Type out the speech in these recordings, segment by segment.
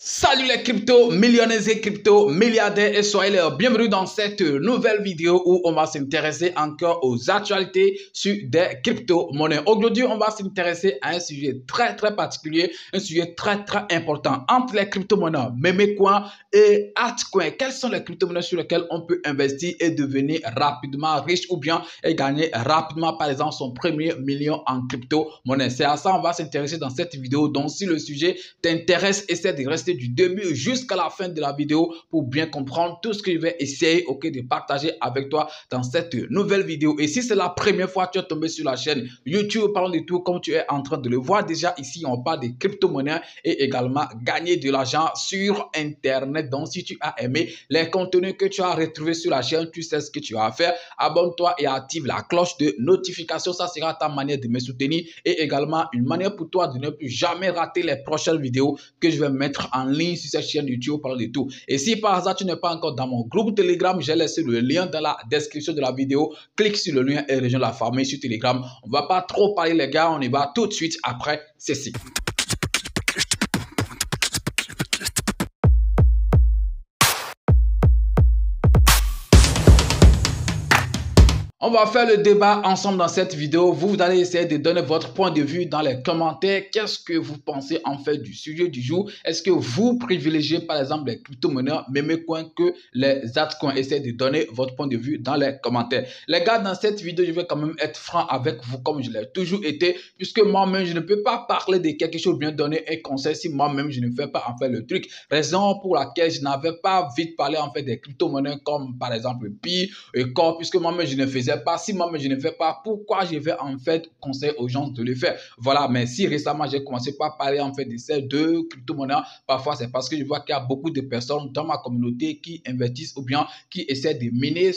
Salut les crypto millionnaires et crypto milliardaires et soyez les bienvenus dans cette nouvelle vidéo où on va s'intéresser encore aux actualités sur des crypto-monnaies. Aujourd'hui, on va s'intéresser à un sujet très particulier, un sujet très important entre les crypto-monnaies Memecoin et Altcoin. Quelles sont les crypto-monnaies sur lesquelles on peut investir et devenir rapidement riche ou bien gagner rapidement par exemple son premier million en crypto-monnaie. C'est à ça on va s'intéresser dans cette vidéo. Donc si le sujet t'intéresse, essaie de rester du début jusqu'à la fin de la vidéo pour bien comprendre tout ce que je vais essayer de partager avec toi dans cette nouvelle vidéo. Et si c'est la première fois que tu es tombé sur la chaîne YouTube Parlons de tout, comme tu es en train de le voir déjà ici, on parle des crypto-monnaies et également gagner de l'argent sur Internet. Donc si tu as aimé les contenus que tu as retrouvés sur la chaîne, tu sais ce que tu as à faire. Abonne-toi et active la cloche de notification. Ça sera ta manière de me soutenir et également une manière pour toi de ne plus jamais rater les prochaines vidéos que je vais mettre en ligne sur cette chaîne YouTube Parlons de tout. Et si par hasard tu n'es pas encore dans mon groupe Telegram, j'ai laissé le lien dans la description de la vidéo. Clique sur le lien et rejoins la famille sur Telegram. On ne va pas trop parler les gars, on y va tout de suite après ceci. On va faire le débat ensemble dans cette vidéo. Vous allez essayer de donner votre point de vue dans les commentaires. Qu'est-ce que vous pensez en fait du sujet du jour? Est-ce que vous privilégiez par exemple les crypto-monnaies Memecoin que les altcoins? Essayez de donner votre point de vue dans les commentaires. Les gars, dans cette vidéo, je vais quand même être franc avec vous comme je l'ai toujours été, puisque moi-même, je ne peux pas parler de quelque chose, bien donner un conseil si moi-même, je ne fais pas en fait le truc. Raison pour laquelle je n'avais pas vite parlé en fait des crypto-monnaies comme par exemple Pi et Corp, puisque moi-même, je ne faisais pas. Si moi-même je ne fais pas, pourquoi je vais en fait conseiller aux gens de le faire? Voilà, mais si récemment j'ai commencé par parler en fait de ces deux crypto-monnaies, parfois c'est parce que je vois qu'il y a beaucoup de personnes dans ma communauté qui investissent ou bien qui essaient de miner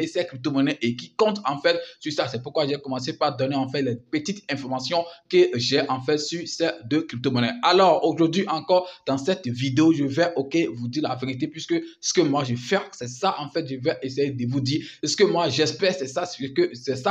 ces crypto-monnaies et qui comptent en fait sur ça. C'est pourquoi j'ai commencé par donner en fait les petites informations que j'ai en fait sur ces deux crypto-monnaies. Alors aujourd'hui encore dans cette vidéo, je vais vous dire la vérité, puisque ce que moi je fais, c'est ça en fait je vais essayer de vous dire. Ce que moi j'espère, c'est ça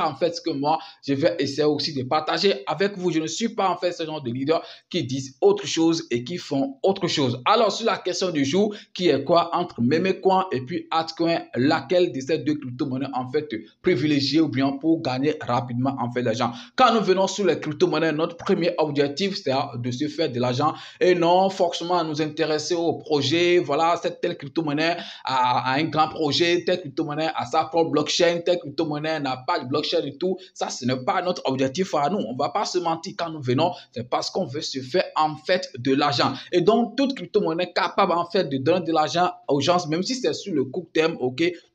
en fait ce que moi je vais essayer aussi de partager avec vous. Je ne suis pas en fait ce genre de leader qui disent autre chose et qui font autre chose. Alors sur la question du jour, qui est quoi entre Memecoin et puis Altcoin, laquelle de ces deux crypto-monnaies en fait privilégier ou bien pour gagner rapidement en fait l'argent? Quand nous venons sur les crypto-monnaies, notre premier objectif c'est de se faire de l'argent et non forcément à nous intéresser au projet. Voilà, cette telle crypto-monnaie a un grand projet, telle crypto-monnaie a sa propre blockchain, telle crypto-monnaie n'a pas de blockchain et tout. Ça, ce n'est pas notre objectif à nous. On ne va pas se mentir quand nous venons. C'est parce qu'on veut se faire en fait de l'argent. Et donc, toute crypto-monnaie capable en fait de donner de l'argent aux gens, même si c'est sur le court terme,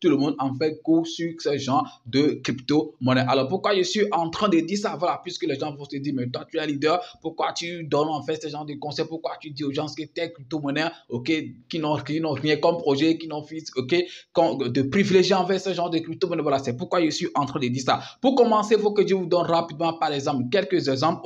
tout le monde en fait court sur ce genre de crypto-monnaie. Alors, pourquoi je suis en train de dire ça? Voilà, puisque les gens vont se dire, mais toi, tu es un leader, pourquoi tu donnes en fait ce genre de conseils? Pourquoi tu dis aux gens que telle crypto-monnaie, qui n'ont rien comme projet, qui n'ont fait, de privilégier en fait ce genre de crypto-monnaie? Voilà, c'est pourquoi je suis en train de dire ça. Pour commencer, il faut que je vous donne rapidement, par exemple, quelques exemples,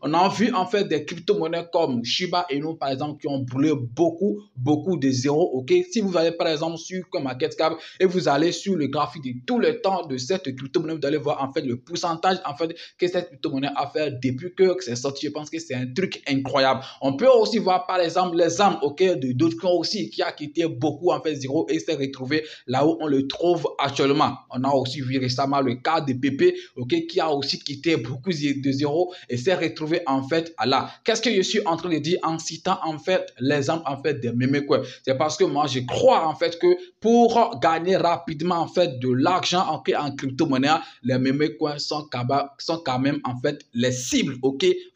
On a vu en fait des crypto-monnaies comme Shiba Inu, par exemple, qui ont brûlé beaucoup de zéros, Si vous allez, par exemple, sur CoinMarketCap et vous allez sur le graphique de tout le temps de cette crypto-monnaie, vous allez voir en fait le pourcentage en fait que cette crypto-monnaie a fait depuis que c'est sorti. Je pense que c'est un truc incroyable. On peut aussi voir, par exemple, les âmes, de Dogecoin aussi, qui a quitté beaucoup en fait zéro et s'est retrouvé là où on le trouve actuellement. On a aussi vu récemment le cas de Pépé, qui a aussi quitté beaucoup de zéro et s'est retrouvé en fait là. Qu'est-ce que je suis en train de dire en citant en fait l'exemple en fait des Memecoin? C'est parce que moi je crois en fait que pour gagner rapidement en fait de l'argent en crypto-monnaie, les Memecoin sont quand même en fait les cibles,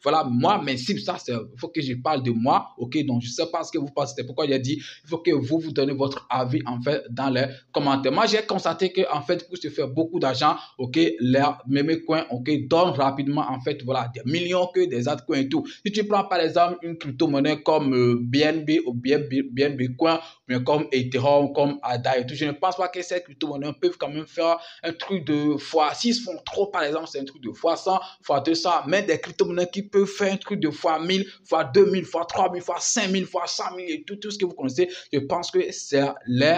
Voilà, moi mes cibles, ça c'est, il faut que je parle de moi, donc je sais pas ce que vous pensez. C'est pourquoi j'ai dit, il faut que vous donnez votre avis en fait dans les commentaires. Moi j'ai constaté que en fait pour se faire beaucoup d'argent, les Memecoin, donnent rapidement en fait voilà des millions que des altcoins et tout. Si tu prends par exemple une crypto-monnaie comme BNB ou BNB Coin, bien comme Ethereum, comme ADA et tout, je ne pense pas que ces crypto-monnaies peuvent quand même faire un truc de x6 font trop, par exemple, c'est un truc de x100, x200, mais des crypto-monnaies qui peuvent faire un truc de x1000, x2000, x3000, x5000, x100 000 et tout ce que vous connaissez, je pense que c'est les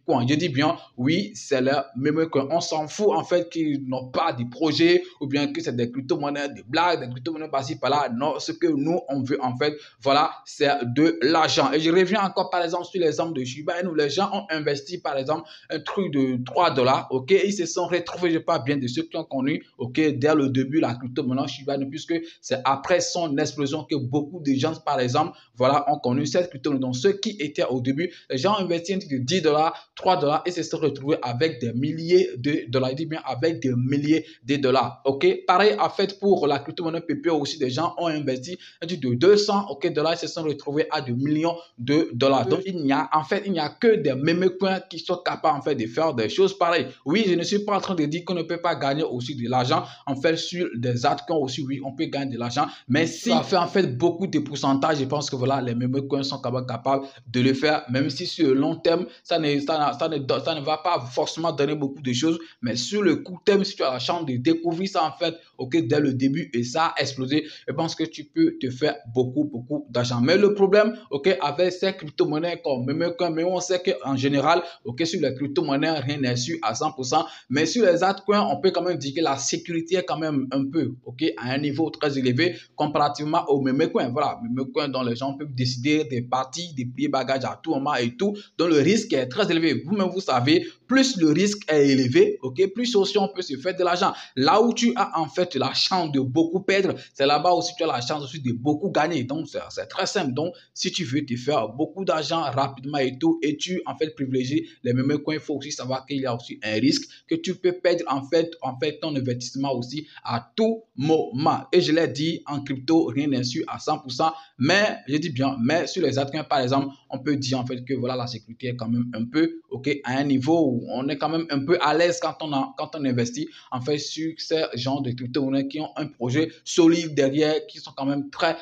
coins. Je dis bien, oui, c'est le même coin. On s'en fout en fait qu'ils n'ont pas de projet ou bien que c'est des crypto-monnaies, des blagues, des crypto-monnaies par-ci, par-là. Non, ce que nous, on veut en fait, voilà, c'est de l'argent. Et je reviens encore par exemple sur l'exemple de Shiba Inu. Les gens ont investi par exemple un truc de 3 $, ok, ils se sont retrouvés, je parle bien de ceux qui ont connu, ok, dès le début, la crypto-monnaie Shiba Inu, puisque c'est après son explosion que beaucoup de gens, par exemple, voilà, ont connu cette crypto-monnaie. Donc, ceux qui étaient au début, les gens ont investi un truc de 10 $, 3 $ et se sont retrouvés avec des milliers de dollars. Je dis bien avec des milliers de dollars, ok. Pareil, en fait, pour la crypto-monnaie PPO aussi, des gens ont investi un truc de 200, ok, dollars et se sont retrouvés à des millions de dollars. Donc, il n'y a que des mêmes coins qui sont capables, en fait, de faire des choses pareilles. Oui, je ne suis pas en train de dire qu'on ne peut pas gagner aussi de l'argent, en fait, sur des altcoins aussi, oui, on peut gagner de l'argent, mais si on fait en fait beaucoup de pourcentages, je pense que voilà, les mêmes coins sont capables de le faire, même si sur le long terme, ça ne va pas forcément donner beaucoup de choses, mais sur le court terme, si tu as la chance de découvrir ça en fait, ok, dès le début et ça a explosé, je pense que tu peux te faire beaucoup d'argent. Mais le problème, ok, avec ces crypto-monnaies comme même coin, mais on sait qu'en général, ok, sur les crypto-monnaies, rien n'est sûr à 100%, mais sur les altcoins, on peut quand même dire que la sécurité est quand même un peu, ok, à un niveau très élevé comparativement au même coin. Voilà, même coin dont les gens peuvent décider des parties, des pliés bagages à tout moment et tout, dont le risque est très élevé. Vous-même, vous savez, plus le risque est élevé, ok, plus aussi on peut se faire de l'argent. Là où tu as en fait la chance de beaucoup perdre, c'est là-bas aussi tu as la chance aussi de beaucoup gagner. Donc, c'est très simple. Donc, si tu veux te faire beaucoup d'argent rapidement et tout, et tu en fait privilégies les mêmes coins, il faut aussi savoir qu'il y a aussi un risque que tu peux perdre en fait ton investissement aussi à tout moment. Et je l'ai dit, en crypto, rien n'est sûr à 100%, mais je dis bien, mais sur les altcoins, par exemple, on peut dire en fait que voilà, la sécurité est quand même un peu, ok, à un niveau où on est quand même un peu à l'aise quand on investit en fait sur ces genres de crypto-monnaies qui ont un projet solide derrière, qui sont quand même très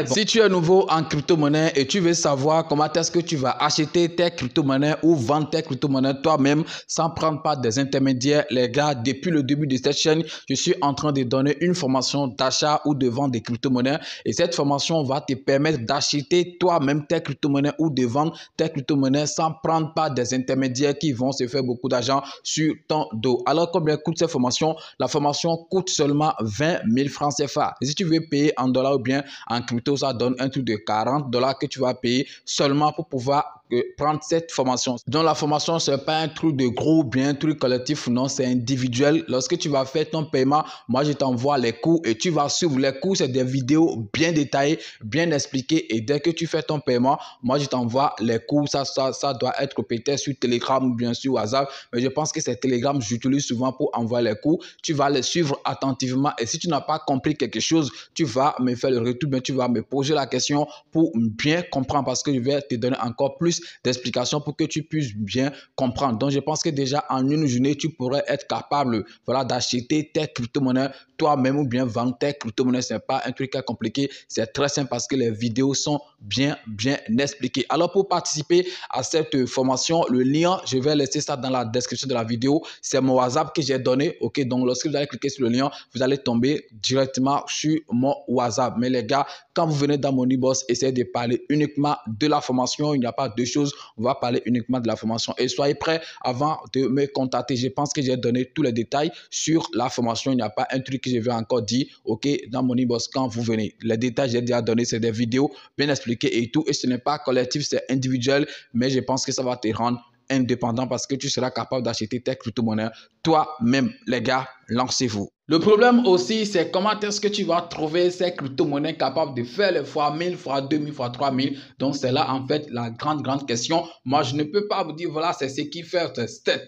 bons. Si tu es nouveau en crypto-monnaie et tu veux savoir comment est-ce que tu vas acheter tes crypto-monnaies ou vendre tes crypto-monnaies toi-même sans prendre part des intermédiaires, les gars, depuis le début de cette chaîne, je suis en train de donner une formation d'achat ou de vente des crypto-monnaies et cette formation va te permettre d'acheter toi-même tes crypto-monnaies ou de vendre tes crypto-monnaies sans prendre part des intermédiaires qui vont se faire beaucoup d'argent sur ton dos. Alors, combien coûte cette formation? La formation coûte seulement 20 000 francs CFA. Et si tu veux payer en dollars ou bien en crypto, ça donne un truc de 40 $ que tu vas payer seulement pour pouvoir prendre cette formation. Donc la formation, ce n'est pas un truc de groupe, bien un truc collectif, non, c'est individuel. Lorsque tu vas faire ton paiement, moi je t'envoie les cours et tu vas suivre les cours. C'est des vidéos bien détaillées, bien expliquées et dès que tu fais ton paiement, moi je t'envoie les cours. Ça doit être peut-être sur Telegram ou bien sur WhatsApp, mais je pense que c'est Telegram, j'utilise souvent pour envoyer les cours. Tu vas les suivre attentivement et si tu n'as pas compris quelque chose, tu vas me faire le retour, mais tu vas me poser la question pour bien comprendre parce que je vais te donner encore plus d'explications pour que tu puisses bien comprendre. Donc, je pense que déjà en une journée, tu pourrais être capable, voilà, d'acheter tes crypto-monnaies toi-même ou bien vendre tes crypto-monnaies. Ce n'est pas un truc compliqué, c'est très simple parce que les vidéos sont bien expliquées. Alors, pour participer à cette formation, le lien, je vais laisser ça dans la description de la vidéo. C'est mon WhatsApp que j'ai donné, ok? Donc, lorsque vous allez cliquer sur le lien, vous allez tomber directement sur mon WhatsApp. Mais les gars, quand vous venez dans Moneyboss, essayez de parler uniquement de la formation. Il n'y a pas de choses. On va parler uniquement de la formation. Et soyez prêts avant de me contacter. Je pense que j'ai donné tous les détails sur la formation. Il n'y a pas un truc que je vais encore dire, ok, dans Moneyboss quand vous venez. Les détails, j'ai déjà donné. C'est des vidéos bien expliquées et tout. Et ce n'est pas collectif, c'est individuel. Mais je pense que ça va te rendre indépendant parce que tu seras capable d'acheter tes crypto-monnaies toi-même. Les gars, lancez-vous. Le problème aussi, c'est comment est-ce que tu vas trouver ces crypto-monnaies capables de faire les fois 1000, fois 2000, fois 3000. Donc, c'est là, en fait, la grande question. Moi, je ne peux pas vous dire, voilà, c'est ce qui fait,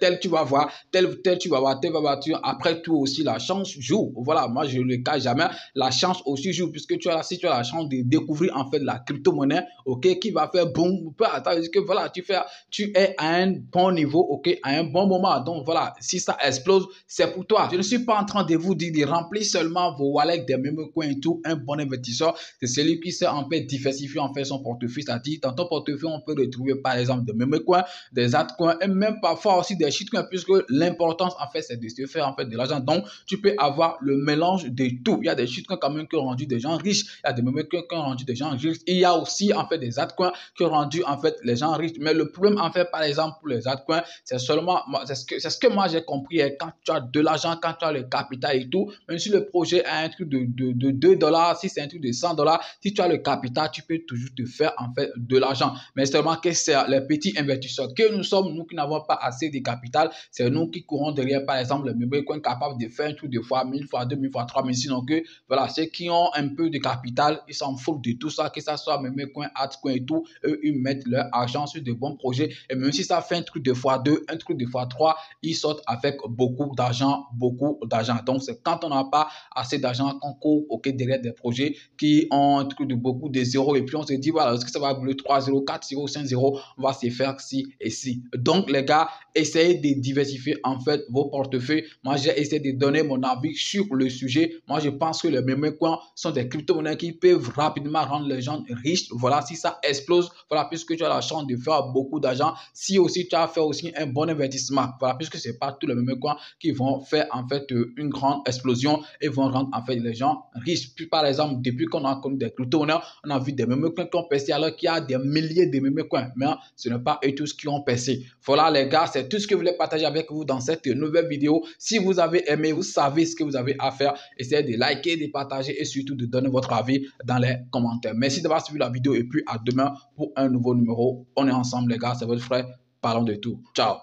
tel tu vas voir, tel tu vas voir, tel va voir. Après tout aussi, la chance joue. Voilà, moi, je ne le cache jamais. La chance aussi joue, puisque si tu as la chance de découvrir, en fait, la crypto-monnaie, ok, qui va faire boum, c'est-à-dire que, voilà, tu es à un bon niveau, ok, à un bon moment. Donc, voilà, si ça explose, c'est pour toi. Je ne suis pas en train de vous dire de remplir seulement vos wallets des mêmes coins et tout. Un bon investisseur, c'est celui qui sait en fait diversifier en fait son portefeuille. C'est-à-dire, dans ton portefeuille, on peut retrouver par exemple des mêmes coins, des altcoins et même parfois aussi des shitcoins, puisque l'importance en fait c'est de se faire en fait de l'argent. Donc, tu peux avoir le mélange de tout. Il y a des shitcoins quand même qui ont rendu des gens riches. Il y a des mêmes coins qui ont rendu des gens riches. Il y a aussi en fait des altcoins qui ont rendu en fait les gens riches. Mais le problème en fait, par exemple, pour les altcoins, c'est seulement, c'est ce que moi j'ai compris, quand tu as de l'argent, quand tu as le capital et tout, même si le projet a un truc de 2 dollars, si c'est un truc de 100 dollars, si tu as le capital, tu peux toujours te faire en fait de l'argent. Mais seulement que c'est les petits investisseurs que nous sommes, nous qui n'avons pas assez de capital, c'est nous qui courons derrière, par exemple, les mêmes coins capables de faire un truc de fois 1000 fois 2000 fois 3000. Sinon que, voilà, ceux qui ont un peu de capital, ils s'en foutent de tout ça, que ça soit même coin, altcoin et tout, eux, ils mettent leur argent sur de bons projets. Et même si ça fait un truc de fois 2, un truc de fois 3, ils sortent avec beaucoup d'argent, beaucoup d'argent. Donc, c'est quand on n'a pas assez d'argent qu'on court derrière des projets qui ont un truc de beaucoup de zéros. Et puis, on se dit, voilà, est-ce que ça va brûler 3 0, 4 0, 5 0, on va se faire ci et ci. Donc, les gars, essayez de diversifier en fait vos portefeuilles. Moi, j'ai essayé de donner mon avis sur le sujet. Moi, je pense que les mêmes coins sont des crypto-monnaies qui peuvent rapidement rendre les gens riches. Voilà, si ça explose, voilà, puisque tu as la chance de faire beaucoup d'argent. Si aussi tu as fait aussi un bon investissement, voilà, puisque c'est pas tous les mêmes coins qui vont faire en fait une grande explosion et vont rendre en fait les gens riches. Puis par exemple, depuis qu'on a connu des crypto-monnaies, on a vu des mêmes coins qui ont percé alors qu'il y a des milliers de mêmes coins. Mais ce n'est pas eux tous qui ont percé. Voilà les gars, c'est tout ce que je voulais partager avec vous dans cette nouvelle vidéo. Si vous avez aimé, vous savez ce que vous avez à faire. Essayez de liker, de partager et surtout de donner votre avis dans les commentaires. Merci d'avoir suivi la vidéo et puis à demain pour un nouveau numéro. On est ensemble les gars, c'est votre frère. Parlons de tout. Ciao.